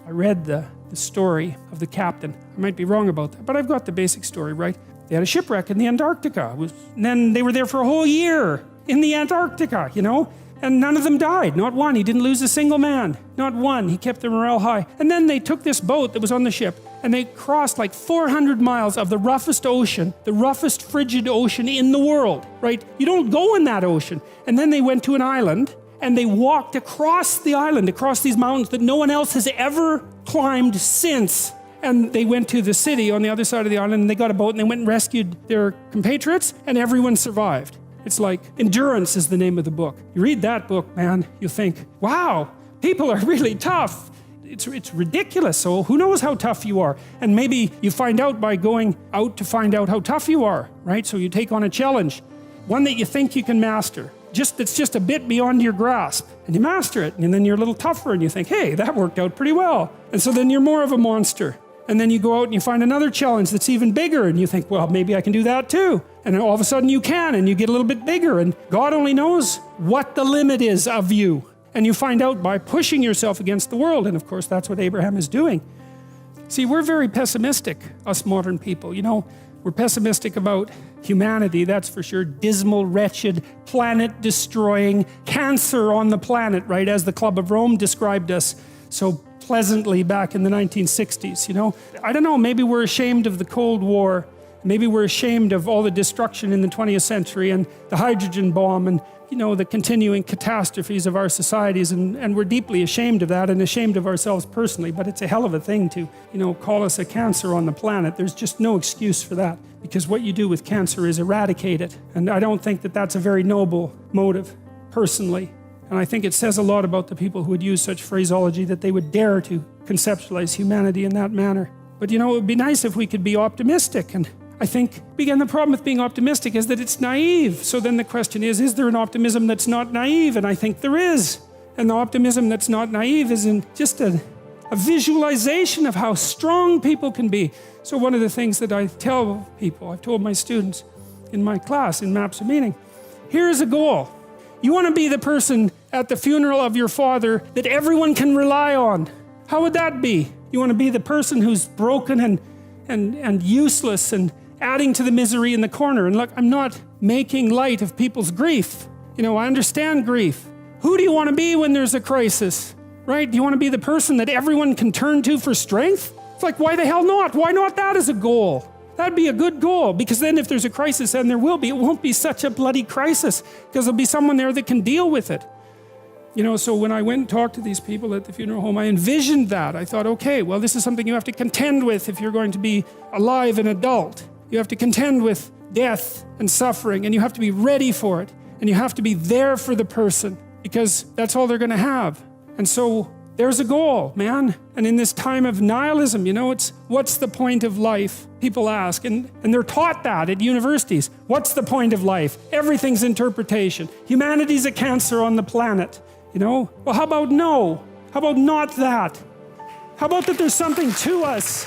I read the story of the captain. I might be wrong about that, but I've got the basic story right. They had a shipwreck in the Antarctica. And then they were there for a whole year in the Antarctica, you know? And none of them died, not one. He didn't lose a single man, not one. He kept their morale high. And then they took this boat that was on the ship and they crossed like 400 miles of the roughest ocean, the roughest frigid ocean in the world, right? You don't go in that ocean. And then they went to an island and they walked across the island, across these mountains that no one else has ever climbed since. And they went to the city on the other side of the island and they got a boat and they went and rescued their compatriots and everyone survived. It's like Endurance is the name of the book. You read that book, man, you think, wow, people are really tough. It's ridiculous. So who knows how tough you are? And maybe you find out by going out to find out how tough you are, right? So you take on a challenge, one that you think you can master, that's just a bit beyond your grasp, and you master it, and then you're a little tougher and you think, hey, that worked out pretty well. And so then you're more of a monster. And then you go out and you find another challenge that's even bigger and you think, well, maybe I can do that too. And then all of a sudden you can and you get a little bit bigger and God only knows what the limit is of you. And you find out by pushing yourself against the world. And of course, that's what Abraham is doing. See, we're very pessimistic, us modern people. You know, we're pessimistic about humanity, that's for sure. Dismal, wretched, planet-destroying, cancer on the planet, right? As the Club of Rome described us so pleasantly back in the 1960s, you know? I don't know, maybe we're ashamed of the Cold War. Maybe we're ashamed of all the destruction in the 20th century and the hydrogen bomb and, you know, the continuing catastrophes of our societies. And we're deeply ashamed of that and ashamed of ourselves personally. But it's a hell of a thing to, you know, call us a cancer on the planet. There's just no excuse for that. Because what you do with cancer is eradicate it. And I don't think that that's a very noble motive, personally. And I think it says a lot about the people who would use such phraseology that they would dare to conceptualize humanity in that manner. But you know, it would be nice if we could be optimistic. And I think, again, the problem with being optimistic is that it's naive. So then the question is there an optimism that's not naive? And I think there is. And the optimism that's not naive is in just a visualization of how strong people can be. So one of the things that I tell people, I've told my students in my class, in Maps of Meaning, here is a goal. You want to be the person at the funeral of your father that everyone can rely on. How would that be? You want to be the person who's broken and useless and adding to the misery in the corner. And look, I'm not making light of people's grief. You know, I understand grief. Who do you want to be when there's a crisis? Right? Do you want to be the person that everyone can turn to for strength? It's like, why the hell not? Why not that as a goal? That'd be a good goal, because then if there's a crisis, and there will be, it won't be such a bloody crisis, because there'll be someone there that can deal with it. You know, so when I went and talked to these people at the funeral home, I envisioned that. I thought, okay, well, this is something you have to contend with if you're going to be alive and adult. You have to contend with death and suffering, and you have to be ready for it, and you have to be there for the person, because that's all they're going to have. And so there's a goal, man. And in this time of nihilism, you know, it's what's the point of life? People ask, and they're taught that at universities. What's the point of life? Everything's interpretation. Humanity's a cancer on the planet, you know? Well, how about no? How about not that? How about that there's something to us?